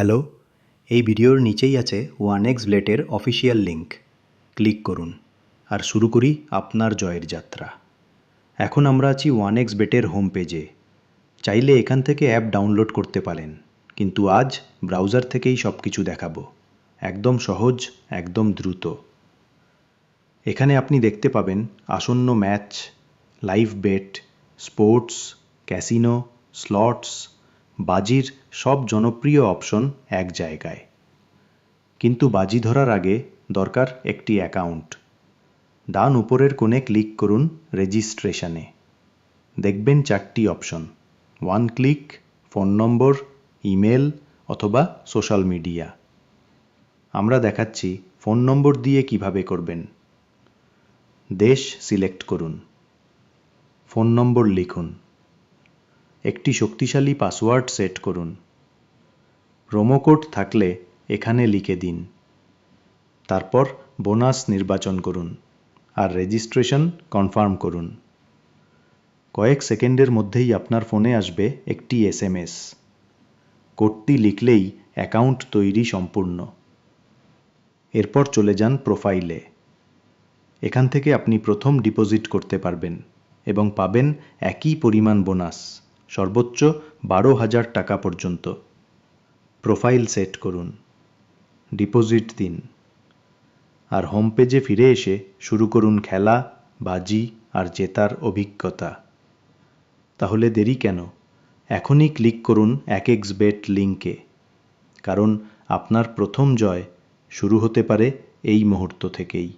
Hello, এই ভিডিওর নিচেই আছে 1xBet-এর অফিসিয়াল লিঙ্ক। ক্লিক করুন আর শুরু করি আপনার জয়ের যাত্রা। এখন আমরা আছি 1xBet-এর হোম পেজে। চাইলে এখান থেকে অ্যাপ ডাউনলোড করতে পারেন, কিন্তু আজ ব্রাউজার থেকেই সব কিছু দেখাবো। একদম সহজ, একদম দ্রুত। এখানে আপনি দেখতে পাবেন আসন্ন match, live bet, sports, casino, slots, বাজির সব জনপ্রিয় অপশন এক জায়গায়। কিন্তু বাজি ধরার আগে দরকার একটি অ্যাকাউন্ট। ডান উপরের কোণে ক্লিক করুন রেজিস্ট্রেশনে। দেখবেন 4টি অপশন: 1 ক্লিক, ফোন নম্বর, ইমেল অথবা সোশ্যাল মিডিয়া। আমরা দেখাচ্ছি ফোন নম্বর দিয়ে কিভাবে করবেন। দেশ সিলেক্ট করুন, ফোন নম্বর লিখুন, একটি শক্তিশালী পাসওয়ার্ড সেট করুন। প্রোমো কোড থাকলে এখানে লিখে দিন। তারপর বোনাস নির্বাচন করুন আর রেজিস্ট্রেশন কনফার্ম করুন। কয়েক সেকেন্ডের মধ্যেই আপনার ফোনে আসবে একটি SMS। কোডটি লিখলেই অ্যাকাউন্ট তৈরি সম্পূর্ণ। এরপর চলে যান প্রোফাইলে। এখান থেকে আপনি প্রথম ডিপোজিট করতে পারবেন এবং পাবেন একই পরিমাণ বোনাস, সর্বোচ্চ 12,000 টাকা পর্যন্ত। প্রোফাইল সেট করুন, ডিপোজিট দিন আর হোম পেজে ফিরে এসে শুরু করুন খেলা, বাজি আর জেতার অভিজ্ঞতা। তাহলে দেরি কেন? এখনই ক্লিক করুন 1xBet লিঙ্কে, কারণ আপনার প্রথম জয় শুরু হতে পারে এই মুহূর্ত থেকেই।